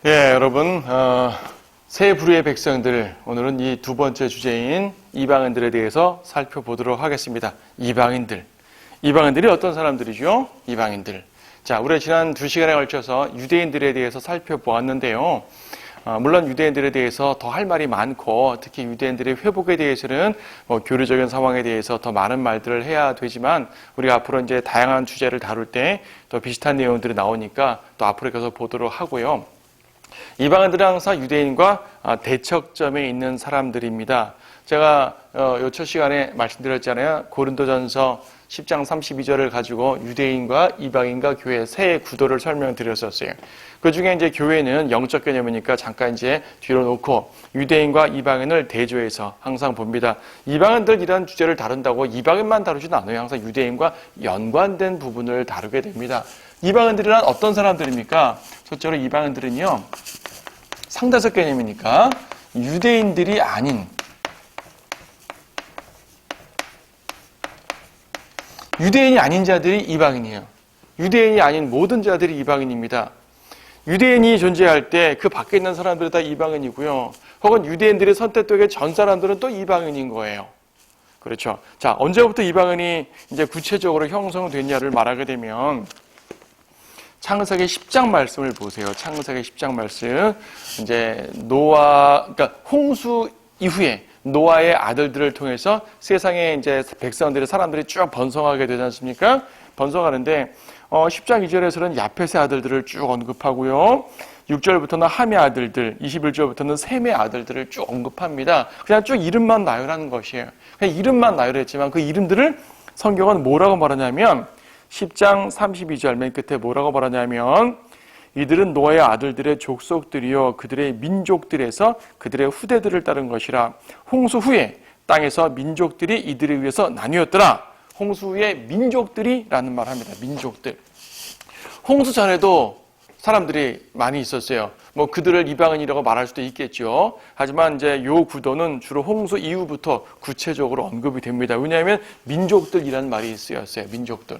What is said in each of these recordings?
여러분, 세 부류의 백성들, 오늘은 이 두 번째 주제인 이방인들에 대해서 살펴보도록 하겠습니다. 이방인들이 어떤 사람들이죠? 이방인들. 자, 우리가 지난 2시간에 걸쳐서 유대인들에 대해서 살펴보았는데요. 물론 유대인들에 대해서 더 할 말이 많고, 특히 유대인들의 회복에 대해서는 교류적인 상황에 대해서 더 많은 말들을 해야 되지만, 우리가 앞으로 이제 다양한 주제를 다룰 때 더 비슷한 내용들이 나오니까 또 앞으로 계속 보도록 하고요. 이방인들은 항상 유대인과 대척점에 있는 사람들입니다. 제가 첫 시간에 말씀드렸잖아요. 고린도전서 10장 32절을 가지고 유대인과 이방인과 교회 세 구도를 설명드렸었어요. 그 중에 이제 교회는 영적 개념이니까 잠깐 이제 뒤로 놓고 유대인과 이방인을 대조해서 항상 봅니다. 이방인들 이런 주제를 다룬다고 이방인만 다루지는 않아요. 항상 유대인과 연관된 부분을 다루게 됩니다. 이방인들이란 어떤 사람들입니까? 첫째로 이방인들은요, 상대적 개념이니까 유대인들이 아닌 유대인이 아닌 자들이 이방인이에요. 유대인이 아닌 모든 자들이 이방인입니다. 유대인이 존재할 때 그 밖에 있는 사람들이 다 이방인이고요. 혹은 유대인들이 선택되게 전 사람들은 또 이방인인 거예요. 그렇죠. 자, 언제부터 이방인이 이제 구체적으로 형성됐냐를 말하게 되면 창세기 10장 말씀을 보세요. 창세기 10장 말씀. 이제 그러니까 홍수 이후에 노아의 아들들을 통해서 세상에 이제 백성들이 사람들이 쭉 번성하게 되지 않습니까? 번성하는데 10장 2절에서는 야펫의 아들들을 쭉 언급하고요. 6절부터는 함의 아들들, 21절부터는 셈의 아들들을 쭉 언급합니다. 그냥 쭉 이름만 나열하는 것이에요. 그냥 이름만 나열했지만 그 이름들을 성경은 뭐라고 말하냐면 10장 32절 맨 끝에 뭐라고 말하냐면 이들은 노아의 아들들의 족속들이요 그들의 민족들에서 그들의 후대들을 따른 것이라. 홍수 후에 땅에서 민족들이 이들에 의해서 나뉘었더라. 홍수 후에 민족들이라는 말을 합니다. 민족들. 홍수 전에도 사람들이 많이 있었어요. 그들을 이방인이라고 말할 수도 있겠죠. 하지만 이제 요 구도는 주로 홍수 이후부터 구체적으로 언급이 됩니다. 왜냐하면 민족들이라는 말이 쓰였어요. 민족들.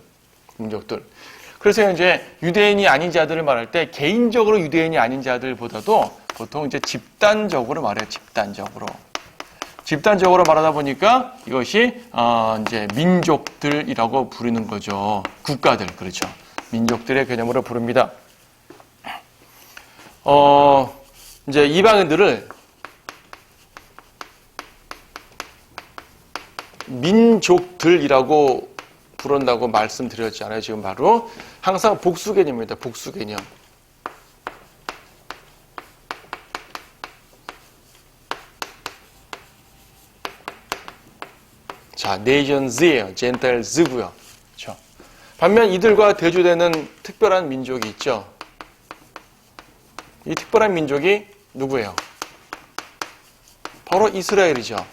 그래서 이제 유대인이 아닌 자들을 말할 때 개인적으로 유대인이 아닌 자들보다도 보통 이제 집단적으로 말해요. 집단적으로 말하다 보니까 이것이 이제 민족들이라고 부르는 거죠. 국가들, 그렇죠. 민족들의 개념으로 부릅니다. 이제 이방인들을 민족들이라고 부른다고 말씀드렸잖아요. 지금 바로 항상 복수 개념입니다. 복수 개념. 자, nations이에요. gentiles고요. 그렇죠. 반면 이들과 대조되는 특별한 민족이 있죠. 이 특별한 민족이 누구예요? 바로 이스라엘이죠.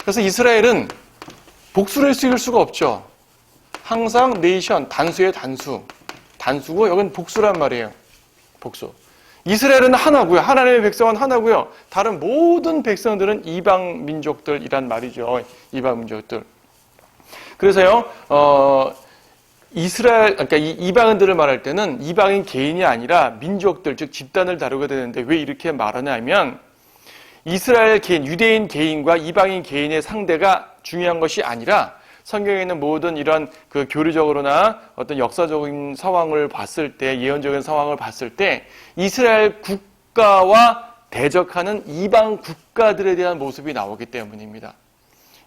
그래서 이스라엘은 복수를 쓰일 수가 없죠. 항상 네이션, 단수의 단수고 여긴 복수란 말이에요. 복수. 이스라엘은 하나고요. 하나님의 백성은 하나고요. 다른 모든 백성들은 이방 민족들이란 말이죠. 이방 민족들. 그래서요, 그러니까 이 이방인들을 말할 때는 이방인 개인이 아니라 민족들, 즉 집단을 다루게 되는데 왜 이렇게 말하냐면 이스라엘 개인, 유대인 개인과 이방인 개인의 상대가 중요한 것이 아니라 성경에 있는 모든 이런 그 교류적으로나 어떤 역사적인 상황을 봤을 때, 예언적인 상황을 봤을 때 이스라엘 국가와 대적하는 이방 국가들에 대한 모습이 나오기 때문입니다.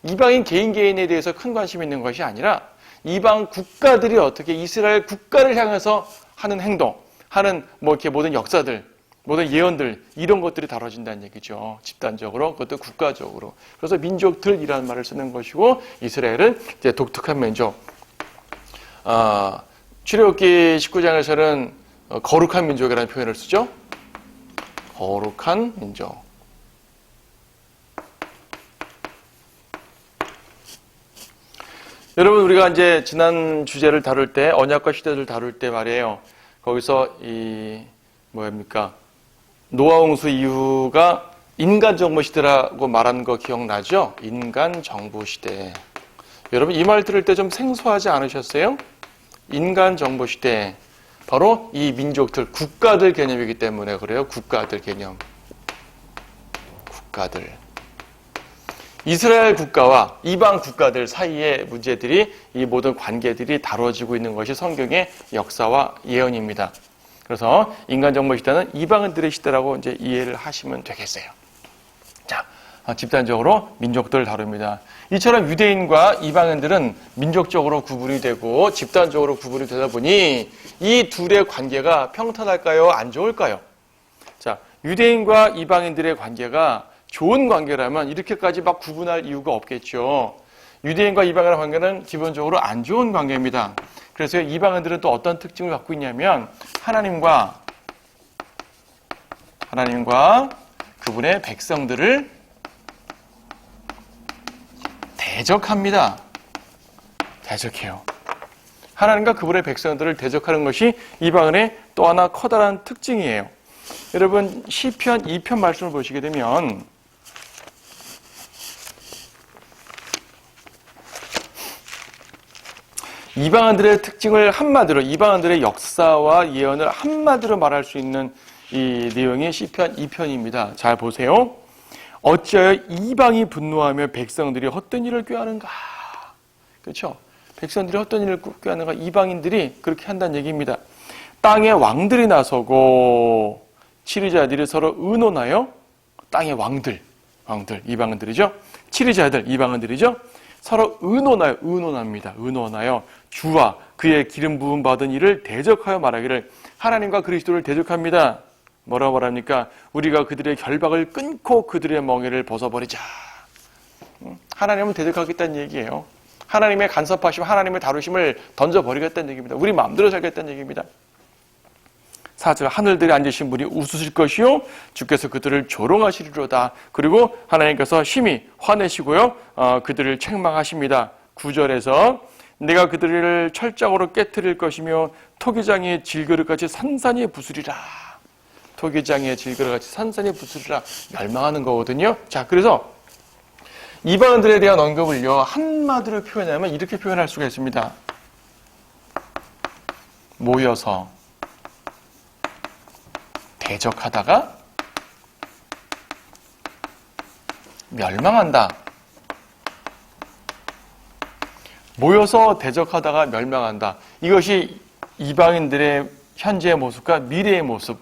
이방인 개인에 대해서 큰 관심이 있는 것이 아니라 이방 국가들이 어떻게 이스라엘 국가를 향해서 하는 행동, 하는 이렇게 모든 역사들, 모든 예언들, 이런 것들이 다뤄진다는 얘기죠. 집단적으로, 그것도 국가적으로. 그래서 민족들이라는 말을 쓰는 것이고, 이스라엘은 이제 독특한 민족. 출애굽기 19장에서는 거룩한 민족이라는 표현을 쓰죠. 거룩한 민족. 여러분, 우리가 이제 지난 주제를 다룰 때, 언약과 시대를 다룰 때 말이에요. 거기서 노아 홍수 이후가 인간 정부 시대라고 말한 거 기억나죠? 인간 정부 시대. 여러분 이 말 들을 때 좀 생소하지 않으셨어요? 인간 정부 시대. 바로 이 민족들, 국가들 개념이기 때문에 그래요. 국가들 개념. 국가들. 이스라엘 국가와 이방 국가들 사이의 문제들이, 이 모든 관계들이 다뤄지고 있는 것이 성경의 역사와 예언입니다. 그래서 인간정복 시대는 이방인들의 시대라고 이제 이해를 하시면 되겠어요. 자, 집단적으로 민족들을 다룹니다. 이처럼 유대인과 이방인들은 민족적으로 구분이 되고 집단적으로 구분이 되다 보니 이 둘의 관계가 평탄할까요? 안 좋을까요? 자, 유대인과 이방인들의 관계가 좋은 관계라면 이렇게까지 막 구분할 이유가 없겠죠. 유대인과 이방인의 관계는 기본적으로 안 좋은 관계입니다. 그래서 이방인들은 또 어떤 특징을 갖고 있냐면 하나님과 그분의 백성들을 대적합니다. 대적해요. 하나님과 그분의 백성들을 대적하는 것이 이방인의 또 하나 커다란 특징이에요. 여러분 시편 2편 말씀을 보시게 되면 이방인들의 특징을 한마디로, 이방인들의 역사와 예언을 한마디로 말할 수 있는 이 내용이 시편 2편입니다. 잘 보세요. 어찌하여 이방이 분노하며 백성들이 헛된 일을 꾀하는가? 그렇죠? 백성들이 헛된 일을 꾀하는가? 이방인들이 그렇게 한다는 얘기입니다. 땅에 왕들이 나서고 치리자들이 서로 의논하여, 땅의 왕들, 이방인들이죠. 치리자들, 이방인들이죠. 서로 의논합니다. 의논하여 주와 그의 기름 부음 받은 이를 대적하여 말하기를, 하나님과 그리스도를 대적합니다. 뭐라고 말합니까? 우리가 그들의 결박을 끊고 그들의 멍에를 벗어버리자. 하나님은 대적하겠다는 얘기예요. 하나님의 간섭하심, 하나님의 다루심을 던져버리겠다는 얘기입니다. 우리 마음대로 살겠다는 얘기입니다. 4절, 하늘들에 앉으신 분이 웃으실 것이요 주께서 그들을 조롱하시리로다. 그리고 하나님께서 심히 화내시고요 그들을 책망하십니다. 9절에서 내가 그들을 철장으로 깨트릴 것이며 토기장의 질그릇같이 산산이 부수리라. 토기장의 질그릇같이 산산이 부수리라. 멸망하는 거거든요. 자, 그래서 이방인들에 대한 언급을요 한마디로 표현하면 이렇게 표현할 수가 있습니다. 모여서 대적하다가 멸망한다. 모여서 대적하다가 멸망한다. 이것이 이방인들의 현재의 모습과 미래의 모습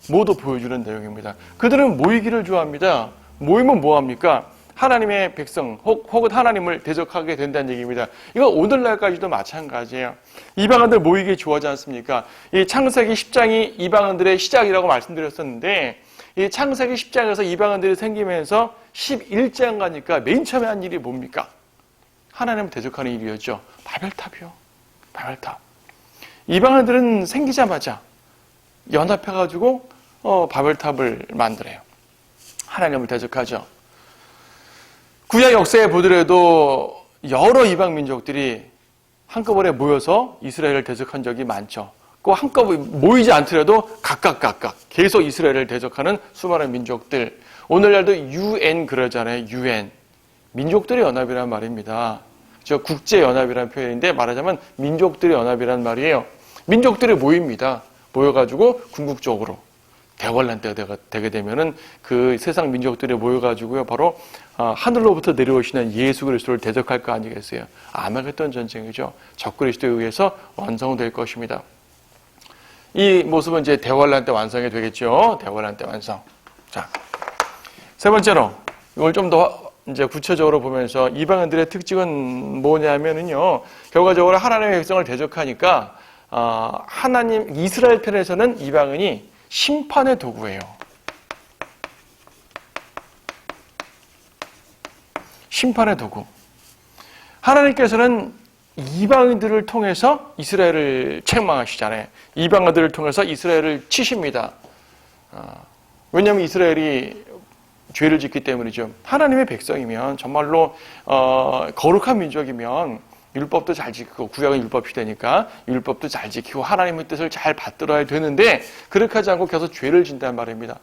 모두 보여주는 내용입니다. 그들은 모이기를 좋아합니다. 모이면 뭐합니까? 하나님의 백성 혹은 하나님을 대적하게 된다는 얘기입니다. 이건 오늘날까지도 마찬가지예요. 이방인들 모이기 좋아하지 않습니까? 이 창세기 10장이 이방인들의 시작이라고 말씀드렸었는데 이 창세기 10장에서 이방인들이 생기면서 11장 가니까 맨 처음에 한 일이 뭡니까? 하나님을 대적하는 일이었죠. 바벨탑이요. 바벨탑. 이방인들은 생기자마자 연합해가지고 바벨탑을 만들어요. 하나님을 대적하죠. 구약 역사에 보더라도 여러 이방 민족들이 한꺼번에 모여서 이스라엘을 대적한 적이 많죠. 그 한꺼번에 모이지 않더라도 각각 계속 이스라엘을 대적하는 수많은 민족들. 오늘날도 UN 그러잖아요. UN. 민족들의 연합이란 말입니다. 저 국제연합이라는 표현인데 말하자면 민족들의 연합이란 말이에요. 민족들이 모입니다. 모여가지고 궁극적으로 대환란 때가 되게 되면은 그 세상 민족들이 모여가지고요 바로 하늘로부터 내려오시는 예수 그리스도를 대적할 거 아니겠어요? 아마겟돈 전쟁이죠. 적 그리스도에 의해서 완성될 것입니다. 이 모습은 이제 대환란 때 완성이 되겠죠. 대환란 때 완성. 자, 세 번째로 이걸 좀 더 이제 구체적으로 보면서 이방인들의 특징은 뭐냐면은요, 결과적으로 하나님의 백성을 대적하니까 하나님 이스라엘 편에서는 이방인이 심판의 도구예요. 심판의 도구. 하나님께서는 이방인들을 통해서 이스라엘을 책망하시잖아요. 이방인들을 통해서 이스라엘을 치십니다. 왜냐하면 이스라엘이 죄를 짓기 때문이죠. 하나님의 백성이면 정말로 거룩한 민족이면 율법도 잘 지키고, 구약은 율법이 되니까 율법도 잘 지키고 하나님의 뜻을 잘 받들어야 되는데 그렇게 하지 않고 계속 죄를 진단 말입니다.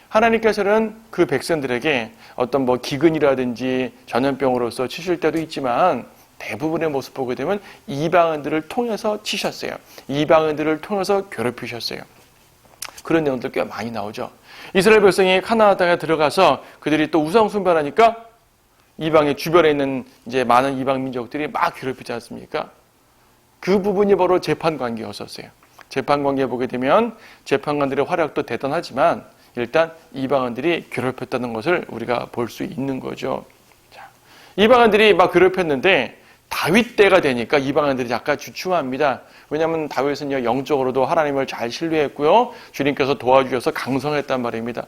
하나님께서는 그 백성들에게 어떤 기근이라든지 전염병으로서 치실 때도 있지만 대부분의 모습 보게 되면 이방인들을 통해서 치셨어요. 이방인들을 통해서 괴롭히셨어요. 그런 내용들 꽤 많이 나오죠. 이스라엘 백성이 가나안 땅에 들어가서 그들이 또 우상 숭배하니까 이방의 주변에 있는 이제 많은 이방 민족들이 막 괴롭히지 않습니까? 그 부분이 바로 재판 관계였었어요. 재판 관계 보게 되면 재판관들의 활약도 대단하지만 일단 이방인들이 괴롭혔다는 것을 우리가 볼 수 있는 거죠. 자, 이방인들이 막 괴롭혔는데 다윗 때가 되니까 이방인들이 약간 주춤합니다. 왜냐하면 다윗은요 영적으로도 하나님을 잘 신뢰했고요. 주님께서 도와주셔서 강성했단 말입니다.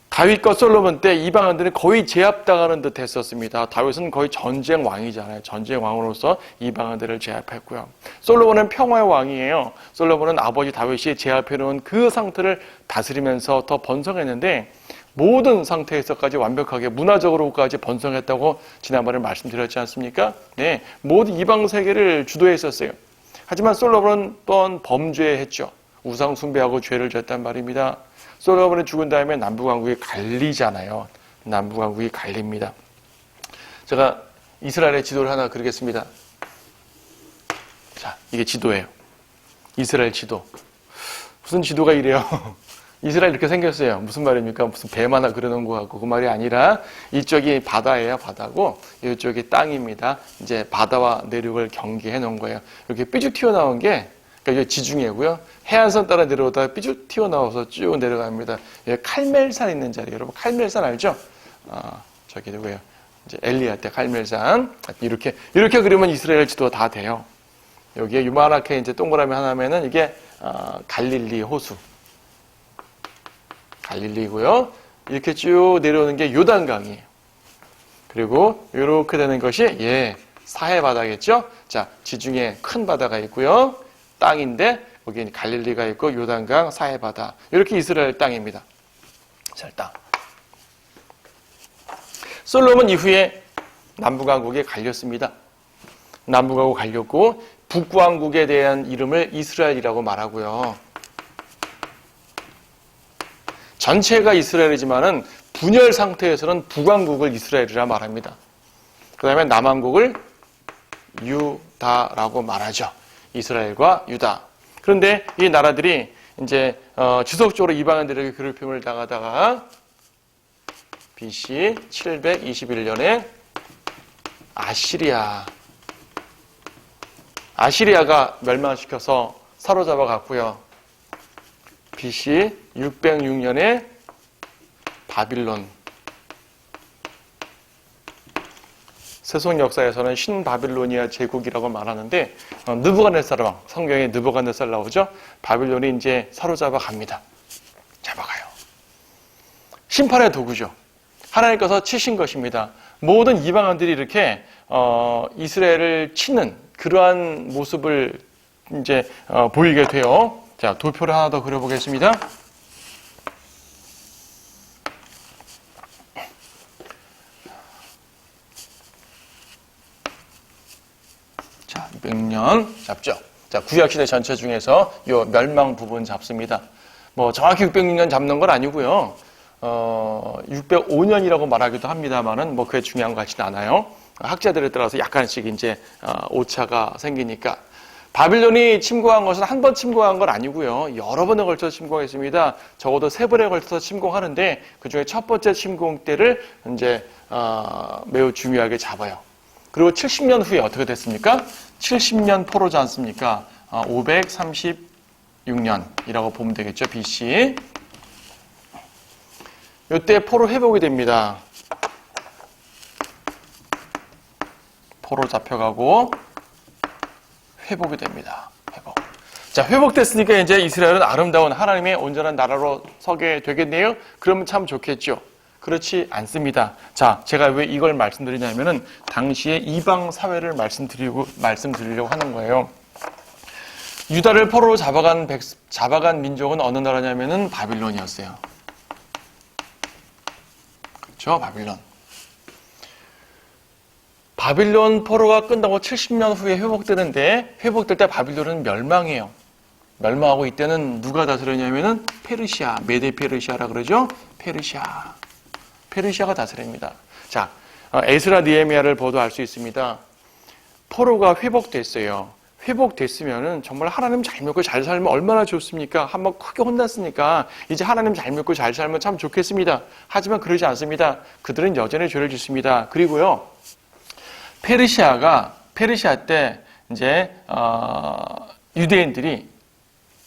다윗과 솔로몬 때 이방인들은 거의 제압당하는 듯 했었습니다. 다윗은 거의 전쟁 왕이잖아요. 전쟁 왕으로서 이방인들을 제압했고요. 솔로몬은 평화의 왕이에요. 솔로몬은 아버지 다윗이 제압해놓은 그 상태를 다스리면서 더 번성했는데 모든 상태에서까지 완벽하게 문화적으로까지 번성했다고 지난번에 말씀드렸지 않습니까? 네, 모든 이방 세계를 주도했었어요. 하지만 솔로몬은 또한 범죄했죠. 우상 숭배하고 죄를 졌단 말입니다. 솔로몬이 죽은 다음에 남북왕국이 갈리잖아요. 남북왕국이 갈립니다. 제가 이스라엘의 지도를 하나 그리겠습니다. 자, 이게 지도예요. 이스라엘 지도. 무슨 지도가 이래요? 이스라엘 이렇게 생겼어요. 무슨 말입니까? 무슨 뱀 하나 그려놓은 것 같고 그 말이 아니라 이쪽이 바다예요. 바다고 이쪽이 땅입니다. 이제 바다와 내륙을 경계해 놓은 거예요. 이렇게 삐죽 튀어나온 게 그러니까 이게 지중해고요. 해안선 따라 내려오다가 삐죽 튀어나와서 쭉 내려갑니다. 여기 칼멜산 있는 자리, 여러분 칼멜산 알죠? 저기 누구예요? 이제 엘리야 때 칼멜산 이렇게 그리면 이스라엘 지도가 다 돼요. 여기에 유만하게 이제 동그라미 하나면은 이게 갈릴리 호수, 갈릴리고요. 이렇게 쭉 내려오는 게 요단강이에요. 그리고 이렇게 되는 것이 사해 바다겠죠? 자, 지중해 큰 바다가 있고요. 땅인데 거기 갈릴리가 있고 요단강, 사해바다 이렇게 이스라엘 땅입니다. 이스라엘 땅. 솔로몬 이후에 남북왕국에 갈렸습니다. 남북왕국 갈렸고 북왕국에 대한 이름을 이스라엘이라고 말하고요. 전체가 이스라엘이지만은 분열 상태에서는 북왕국을 이스라엘이라 말합니다. 그 다음에 남왕국을 유다라고 말하죠. 이스라엘과 유다. 그런데 이 나라들이 이제 지속적으로 이방인들에게 괴롭힘을 당하다가 BC 721년에 아시리아가 멸망시켜서 사로잡아 갔고요. BC 606년에 바빌론. 세속 역사에서는 신바빌로니아 제국이라고 말하는데 느부갓네살 왕, 성경에 느부갓네살 나오죠. 바빌론이 이제 사로잡아 갑니다. 잡아가요. 심판의 도구죠. 하나님께서 치신 것입니다. 모든 이방인들이 이렇게 이스라엘을 치는 그러한 모습을 이제 보이게 돼요. 자, 도표를 하나 더 그려보겠습니다. 자, 200년 잡죠. 자, 구약시대 전체 중에서 이 멸망 부분 잡습니다. 뭐 정확히 606년 잡는 건 아니고요. 605년이라고 말하기도 합니다만은 뭐 그게 중요한 것 같지는 않아요. 학자들에 따라서 약간씩 이제 오차가 생기니까. 바빌론이 침공한 것은 한 번 침공한 건 아니고요. 여러 번에 걸쳐서 침공했습니다. 적어도 3번에 걸쳐서 침공하는데 그 중에 첫 번째 침공 때를 이제 매우 중요하게 잡아요. 그리고 70년 후에 어떻게 됐습니까? 70년 포로지 않습니까? 536년이라고 보면 되겠죠. BC. 이때 포로 회복이 됩니다. 포로 잡혀가고 회복이 됩니다. 회복. 자, 회복됐으니까 이제 이스라엘은 아름다운 하나님의 온전한 나라로 서게 되겠네요. 그러면 참 좋겠죠. 그렇지 않습니다. 자, 제가 왜 이걸 말씀드리냐면은 당시에 이방 사회를 말씀드리려고 하는 거예요. 유다를 포로로 잡아간 민족은 어느 나라냐면은 바빌론이었어요. 그렇죠? 바빌론 포로가 끝나고 70년 후에 회복되는데 회복될 때 바빌론은 멸망해요. 멸망하고 이때는 누가 다스렸냐면은 페르시아, 메데 페르시아라 그러죠? 페르시아가 다스립니다. 자, 에스라 느헤미야를 봐도 알 수 있습니다. 포로가 회복됐어요. 회복됐으면은 정말 하나님 잘 믿고 잘 살면 얼마나 좋습니까? 한번 크게 혼났으니까 이제 하나님 잘 믿고 잘 살면 참 좋겠습니다. 하지만 그러지 않습니다. 그들은 여전히 죄를 짓습니다. 그리고요, 페르시아 때 이제 유대인들이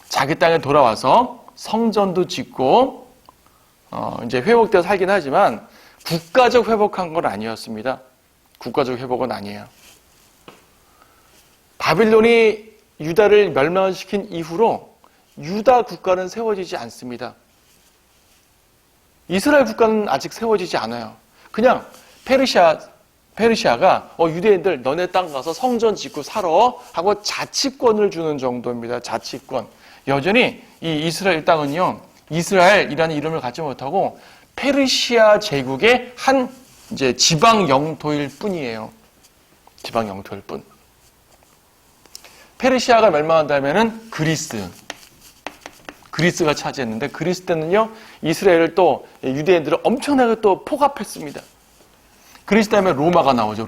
자기 땅에 돌아와서 성전도 짓고 이제 회복되어 살긴 하지만 국가적 회복한 건 아니었습니다. 국가적 회복은 아니에요. 바빌론이 유다를 멸망시킨 이후로 유다 국가는 세워지지 않습니다. 이스라엘 국가는 아직 세워지지 않아요. 그냥 페르시아가 유대인들 너네 땅 가서 성전 짓고 살아 하고 자치권을 주는 정도입니다. 자치권. 여전히 이 이스라엘 땅은요, 이스라엘이라는 이름을 갖지 못하고 페르시아 제국의 한 이제 지방 영토일 뿐이에요. 지방 영토일 뿐. 페르시아가 멸망한다면은 그리스가 차지했는데, 그리스 때는요, 이스라엘을 또 유대인들을 엄청나게 또 포갑했습니다. 그리스 다음에 로마가 나오죠.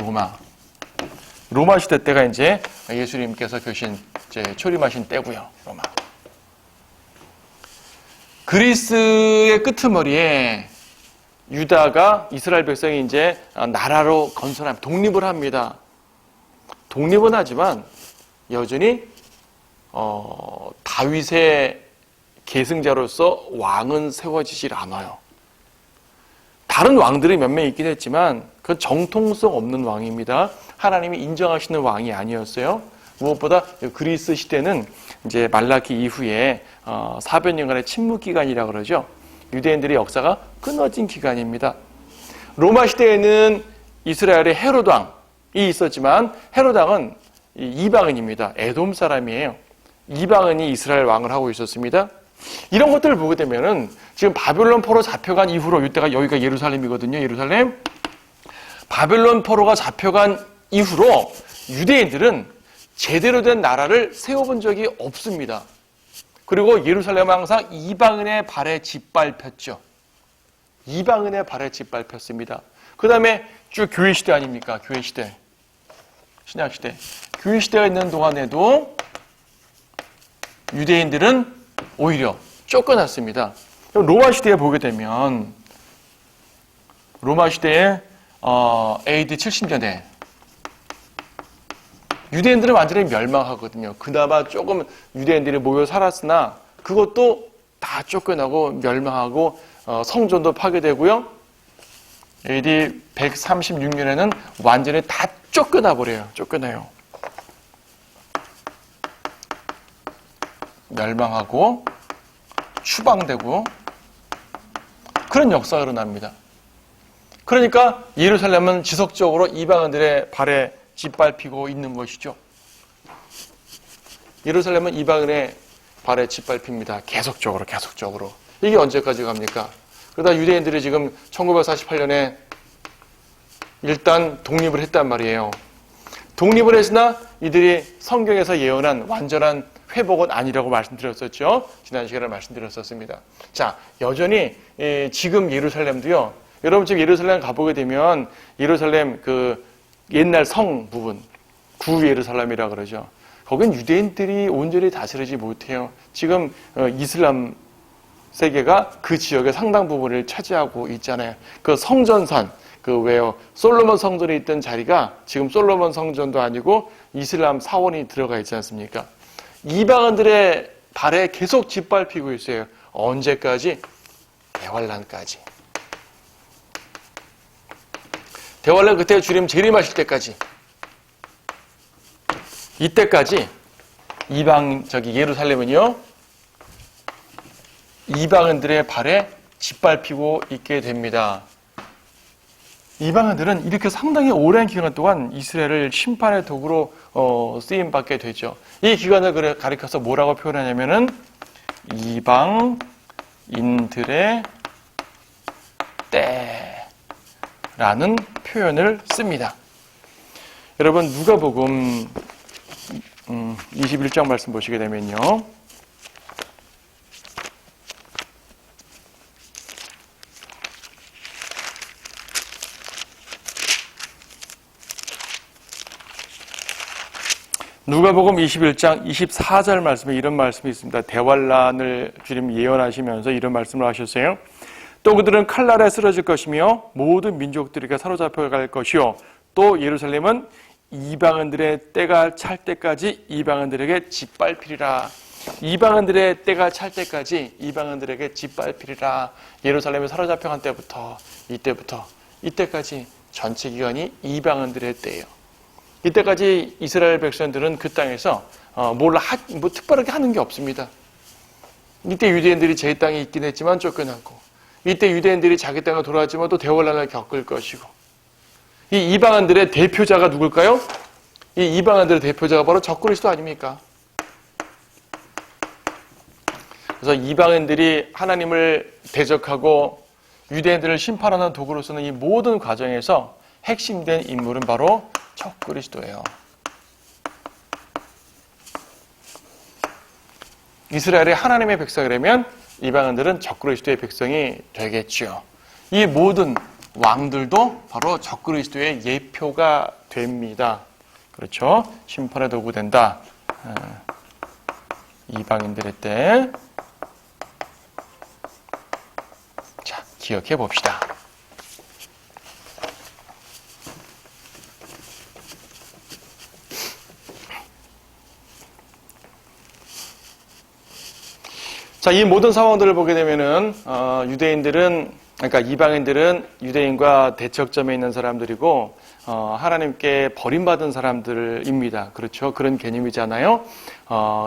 로마 시대 때가 이제 예수님께서 초림하신 때고요. 로마. 그리스의 끄트머리에 유다가, 이스라엘 백성이 이제 나라로 독립을 합니다. 독립은 하지만 여전히 다윗의 계승자로서 왕은 세워지질 않아요. 다른 왕들이 몇 명 있긴 했지만 그건 정통성 없는 왕입니다. 하나님이 인정하시는 왕이 아니었어요. 무엇보다 그리스 시대는 이제 말라기 이후에 400년간의 침묵 기간이라고 그러죠. 유대인들의 역사가 끊어진 기간입니다. 로마 시대에는 이스라엘의 헤롯 왕이 있었지만 헤롯 왕은 이방인입니다. 에돔 사람이에요. 이방인이 이스라엘 왕을 하고 있었습니다. 이런 것들을 보게 되면은 지금 바벨론 포로 잡혀간 이후로, 이때가 여기가 예루살렘이거든요. 예루살렘. 바벨론 포로가 잡혀간 이후로 유대인들은 제대로 된 나라를 세워본 적이 없습니다. 그리고 예루살렘은 항상 이방인의 발에 짓밟혔죠. 이방인의 발에 짓밟혔습니다. 그 다음에 쭉 교회 시대 아닙니까? 교회 시대. 신약 시대. 교회 시대가 있는 동안에도 유대인들은 오히려 쫓겨났습니다. 로마 시대에 보게 되면, 로마 시대에 AD 70년에 유대인들은 완전히 멸망하거든요. 그나마 조금 유대인들이 모여 살았으나 그것도 다 쫓겨나고 멸망하고 성전도 파괴되고요. AD 136년에는 완전히 다 쫓겨나요. 멸망하고 추방되고 그런 역사가 일어납니다. 그러니까 예루살렘은 지속적으로 이방인들의 발에 짓밟히고 있는 것이죠. 예루살렘은 이방인의 발에 짓밟힙니다. 계속적으로. 이게 언제까지 갑니까? 그러다 유대인들이 지금 1948년에 일단 독립을 했단 말이에요. 독립을 했으나 이들이 성경에서 예언한 완전한 회복은 아니라고 말씀드렸었죠. 지난 시간에 말씀드렸었습니다. 자, 여전히 지금 예루살렘도요. 여러분 지금 예루살렘 가보게 되면 예루살렘 그 옛날 성 부분, 구 예루살렘이라 그러죠. 거긴 유대인들이 온전히 다스리지 못해요. 지금 이슬람 세계가 그 지역의 상당 부분을 차지하고 있잖아요. 그 성전산, 솔로몬 성전이 있던 자리가 지금 솔로몬 성전도 아니고 이슬람 사원이 들어가 있지 않습니까? 이방인들의 발에 계속 짓밟히고 있어요. 언제까지? 대환란까지. 대환란 그때 주님 재림하실 때까지. 이때까지 예루살렘은요, 이방인들의 발에 짓밟히고 있게 됩니다. 이방인들은 이렇게 상당히 오랜 기간 동안 이스라엘을 심판의 도구로 쓰임받게 되죠. 이 기간을 가리켜서 뭐라고 표현하냐면은 이방인들의 때라는 표현을 씁니다. 여러분 누가복음 21장 말씀 보시게 되면요. 누가복음 21장 24절 말씀에 이런 말씀이 있습니다. 대환란을 주님 예언하시면서 이런 말씀을 하셨어요. 또 그들은 칼날에 쓰러질 것이며 모든 민족들에게 사로잡혀 갈 것이요 또 예루살렘은 이방인들의 때가 찰 때까지 이방인들에게 짓밟히리라. 이방인들의 때가 찰 때까지 이방인들에게 짓밟히리라. 예루살렘에 사로잡혀간 때부터 이때까지 전체 기간이 이방인들의 때예요. 이때까지 이스라엘 백성들은 그 땅에서 뭐 특별하게 하는 게 없습니다. 이때 유대인들이 제 땅에 있긴 했지만 쫓겨났고, 이때 유대인들이 자기 땅에 돌아왔지만 또 대환란을 겪을 것이고, 이 이방인들의 대표자가 누굴까요? 이 이방인들의 대표자가 바로 적그리스도 아닙니까? 그래서 이방인들이 하나님을 대적하고 유대인들을 심판하는 도구로서는 이 모든 과정에서 핵심된 인물은 바로 적그리스도예요. 이스라엘이 하나님의 백성이라면 이방인들은 적그리스도의 백성이 되겠죠. 이 모든 왕들도 바로 적그리스도의 예표가 됩니다. 그렇죠? 심판의 도구 된다. 이방인들의 때. 자, 기억해 봅시다. 자, 이 모든 상황들을 보게 되면은, 그러니까 이방인들은 유대인과 대척점에 있는 사람들이고, 하나님께 버림받은 사람들입니다. 그렇죠? 그런 개념이잖아요.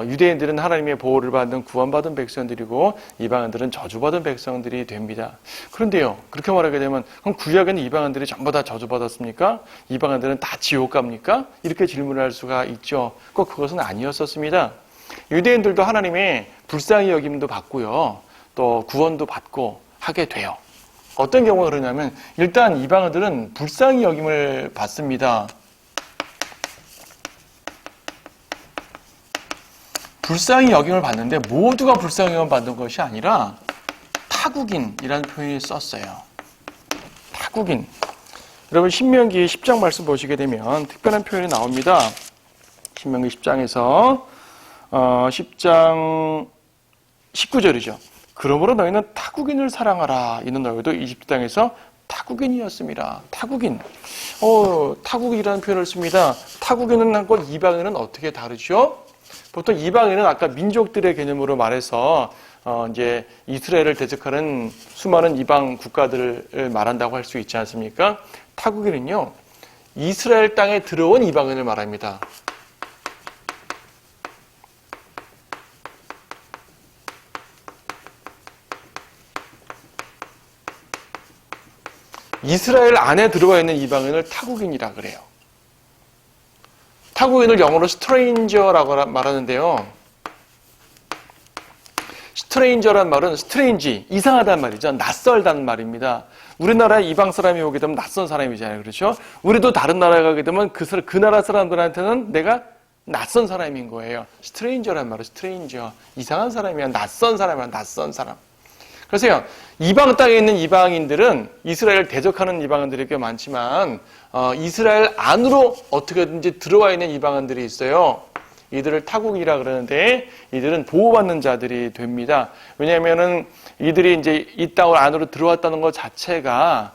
유대인들은 하나님의 보호를 받는 구원받은 백성들이고, 이방인들은 저주받은 백성들이 됩니다. 그런데요, 그렇게 말하게 되면, 그럼 구약에는 이방인들이 전부 다 저주받았습니까? 이방인들은 다 지옥 갑니까? 이렇게 질문할 수가 있죠. 꼭 그것은 아니었었습니다. 유대인들도 하나님의 불쌍히 여김도 받고요. 또 구원도 받고 하게 돼요. 어떤 경우가 그러냐면 일단 이방인들은 불쌍히 여김을 받습니다. 불쌍히 여김을 받는데 모두가 불쌍히 여김을 받는 것이 아니라 타국인이라는 표현을 썼어요. 타국인. 여러분 신명기 10장 말씀 보시게 되면 특별한 표현이 나옵니다. 신명기 10장에서 10장 19절이죠. 그러므로 너희는 타국인을 사랑하라. 이는 너희도 이집트 땅에서 타국인이었습니다. 타국인. 타국이라는 표현을 씁니다. 타국인은 한 것 이방인은 어떻게 다르죠? 보통 이방인은 아까 민족들의 개념으로 말해서 이제 이스라엘을 대적하는 수많은 이방 국가들을 말한다고 할 수 있지 않습니까? 타국인은요, 이스라엘 땅에 들어온 이방인을 말합니다. 이스라엘 안에 들어와 있는 이방인을 타국인이라 그래요. 타국인을 영어로 스트레인저라고 말하는데요. 스트레인저란 말은 스트레인지, 이상하다는 말이죠. 낯설다는 말입니다. 우리나라에 이방 사람이 오게 되면 낯선 사람이잖아요. 그렇죠? 우리도 다른 나라에 가게 되면 그 나라 사람들한테는 내가 낯선 사람인 거예요. 스트레인저란 말은 스트레인저. 이상한 사람이야. 낯선 사람이야. 낯선 사람. 그래서요, 이방 땅에 있는 이방인들은 이스라엘을 대적하는 이방인들이 꽤 많지만 이스라엘 안으로 어떻게든지 들어와 있는 이방인들이 있어요. 이들을 타국이라 그러는데 이들은 보호받는 자들이 됩니다. 왜냐하면은 이들이 이제 이 땅을 안으로 들어왔다는 것 자체가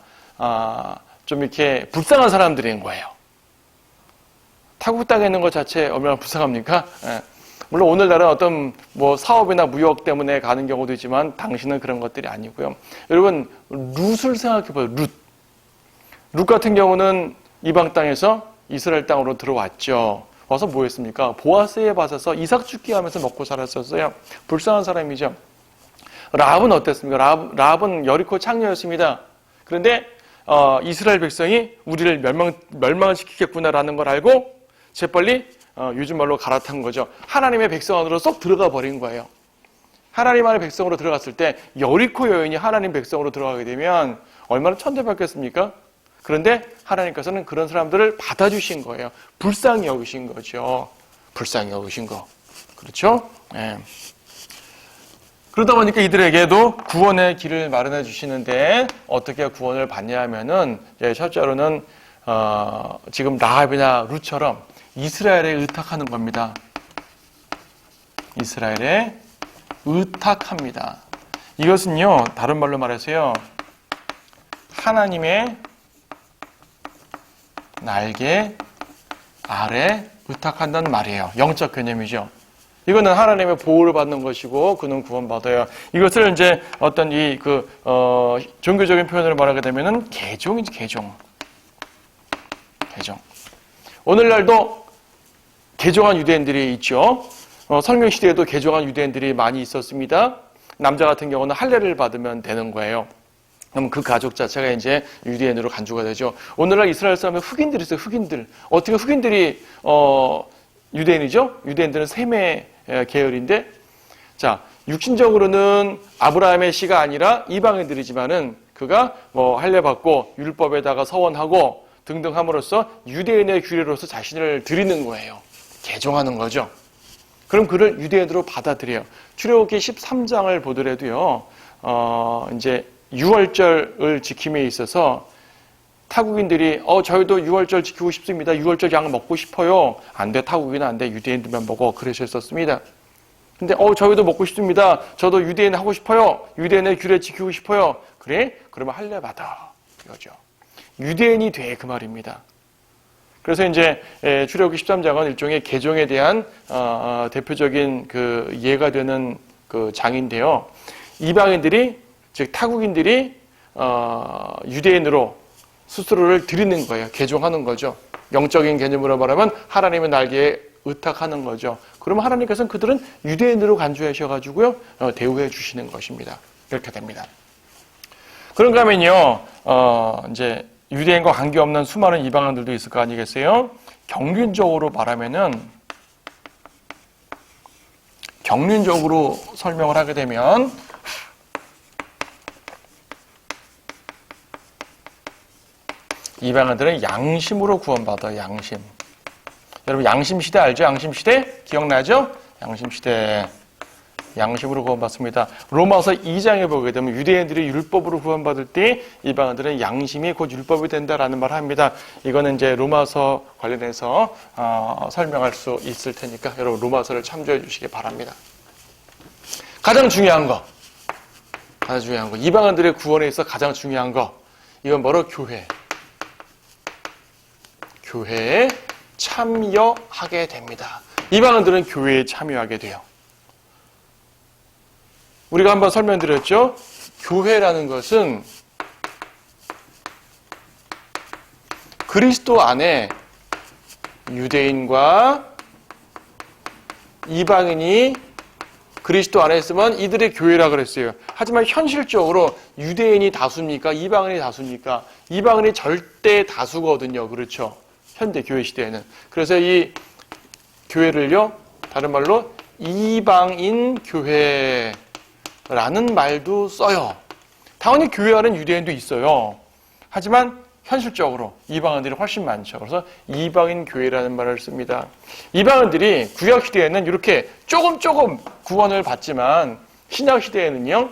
좀 이렇게 불쌍한 사람들인 거예요. 타국 땅에 있는 것 자체 얼마나 불쌍합니까? 물론 오늘날은 어떤 뭐 사업이나 무역 때문에 가는 경우도 있지만 당신은 그런 것들이 아니고요. 여러분 룻을 생각해봐요. 룻 같은 경우는 이방 땅에서 이스라엘 땅으로 들어왔죠. 와서 뭐 했습니까? 보아스에 받아서 이삭 죽기 하면서 먹고 살았었어요. 불쌍한 사람이죠. 라합은 어땠습니까? 라합은 여리코 창녀였습니다. 그런데 이스라엘 백성이 우리를 멸망을 시키겠구나라는 걸 알고 재빨리 요즘 말로 갈아탄 거죠. 하나님의 백성 안으로 쏙 들어가 버린 거예요. 하나님 안의 백성으로 들어갔을 때 여리코 여인이 하나님 백성으로 들어가게 되면 얼마나 천대받겠습니까? 그런데 하나님께서는 그런 사람들을 받아주신 거예요. 불쌍히 여기신 거죠. 불쌍히 여기신 거. 그렇죠? 네. 그러다 보니까 이들에게도 구원의 길을 마련해 주시는데 어떻게 구원을 받냐 하면은 첫째로는 지금 라합이나 룻처럼 이스라엘에 의탁하는 겁니다. 이스라엘에 의탁합니다. 이것은요, 다른 말로 말해서요, 하나님의 날개 아래 의탁한다는 말이에요. 영적 개념이죠. 이거는 하나님의 보호를 받는 것이고 그는 구원받아요. 이것을 이제 어떤 종교적인 표현으로 말하게 되면은 개종이지, 개종. 오늘날도 개종한 유대인들이 있죠. 성경 시대에도 개종한 유대인들이 많이 있었습니다. 남자 같은 경우는 할례를 받으면 되는 거예요. 그럼 그 가족 자체가 이제 유대인으로 간주가 되죠. 오늘날 이스라엘 사람의 흑인들이 있어요. 흑인들. 어떻게 흑인들이 유대인이죠? 유대인들은 셈의 계열인데, 자, 육신적으로는 아브라함의 씨가 아니라 이방인들이지만은 그가 할례 받고 율법에다가 서원하고 등등 함으로써 유대인의 규례로서 자신을 드리는 거예요. 개종하는 거죠. 그럼 그를 유대인으로 받아들여요. 출애굽기 13장을 보더라도요, 이제 유월절을 지킴에 있어서 타국인들이 저희도 유월절 지키고 싶습니다. 유월절 양 먹고 싶어요. 안 돼, 타국인은 안 돼. 유대인들만 먹어. 그러셨었습니다. 근데 저희도 먹고 싶습니다. 저도 유대인 하고 싶어요. 유대인의 규례 지키고 싶어요. 그래? 그러면 할례 받아. 이거죠. 유대인이 돼, 그 말입니다. 그래서 이제 출애굽기 13장은 일종의 개종에 대한 대표적인 그 예가 되는 그 장인데요. 이방인들이, 즉 타국인들이 유대인으로 스스로를 드리는 거예요. 개종하는 거죠. 영적인 개념으로 말하면 하나님의 날개에 의탁하는 거죠. 그러면 하나님께서는 그들은 유대인으로 간주하셔가지고요, 대우해 주시는 것입니다. 이렇게 됩니다. 그런가 하면요, 이제 유대인과 관계없는 수많은 이방인들도 있을 거 아니겠어요? 경륜적으로 말하면은, 경륜적으로 설명을 하게 되면, 이방인들은 양심으로 구원받아요. 양심. 여러분 양심시대 알죠? 양심시대? 기억나죠? 양심시대. 양심으로 구원받습니다. 로마서 2장에 보게 되면 유대인들이 율법으로 구원받을 때 이방인들은 양심이 곧 율법이 된다라는 말을 합니다. 이거는 이제 로마서 관련해서 설명할 수 있을 테니까 여러분 로마서를 참조해 주시기 바랍니다. 가장 중요한 거. 이방인들의 구원에 있어 가장 중요한 거. 이건 바로 교회. 교회에 참여하게 됩니다. 이방인들은 교회에 참여하게 돼요. 우리가 한번 설명드렸죠? 교회라는 것은 그리스도 안에 유대인과 이방인이 그리스도 안에 있으면 이들의 교회라 그랬어요. 하지만 현실적으로 유대인이 다수입니까? 이방인이 다수입니까? 이방인이 절대 다수거든요. 그렇죠? 현대 교회 시대에는. 그래서 이 교회를요, 다른 말로 이방인 교회라는 말도 써요. 당연히 교회 안에는 유대인도 있어요. 하지만 현실적으로 이방인들이 훨씬 많죠. 그래서 이방인 교회라는 말을 씁니다. 이방인들이 구약 시대에는 이렇게 조금 구원을 받지만 신약 시대에는요,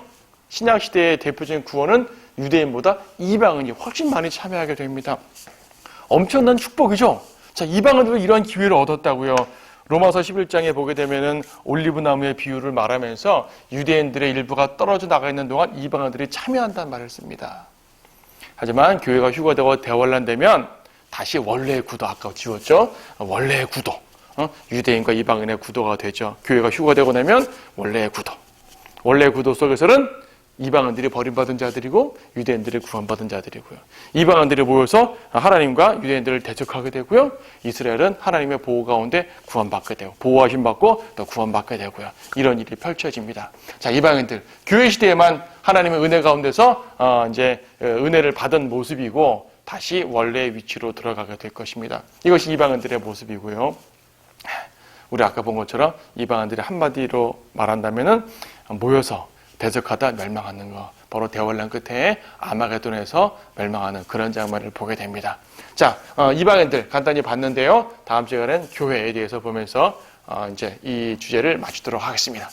신약 시대의 대표적인 구원은 유대인보다 이방인이 훨씬 많이 참여하게 됩니다. 엄청난 축복이죠. 자, 이방인들도 이러한 기회를 얻었다고요. 로마서 11장에 보게 되면은 올리브 나무의 비유를 말하면서 유대인들의 일부가 떨어져 나가 있는 동안 이방인들이 참여한다는 말을 씁니다. 하지만 교회가 휴거되고 대환란되면 다시 원래의 구도, 아까 지웠죠? 원래의 구도. 유대인과 이방인의 구도가 되죠. 교회가 휴거되고 나면 원래의 구도. 원래의 구도 속에서는 이방인들이 버림받은 자들이고 유대인들이 구원받은 자들이고요. 이방인들이 모여서 하나님과 유대인들을 대적하게 되고요. 이스라엘은 하나님의 보호 가운데 구원받게 되고 보호하심 받고 또 구원받게 되고요. 이런 일이 펼쳐집니다. 자, 이방인들 교회 시대에만 하나님의 은혜 가운데서 이제 은혜를 받은 모습이고 다시 원래의 위치로 들어가게 될 것입니다. 이것이 이방인들의 모습이고요. 우리 아까 본 것처럼 이방인들이 한마디로 말한다면은 모여서 대적하다 멸망하는 거, 바로 대환란 끝에 아마게돈에서 멸망하는 그런 장면을 보게 됩니다. 자, 이방인들 간단히 봤는데요. 다음 시간엔 교회에 대해서 보면서 이제 이 주제를 마치도록 하겠습니다.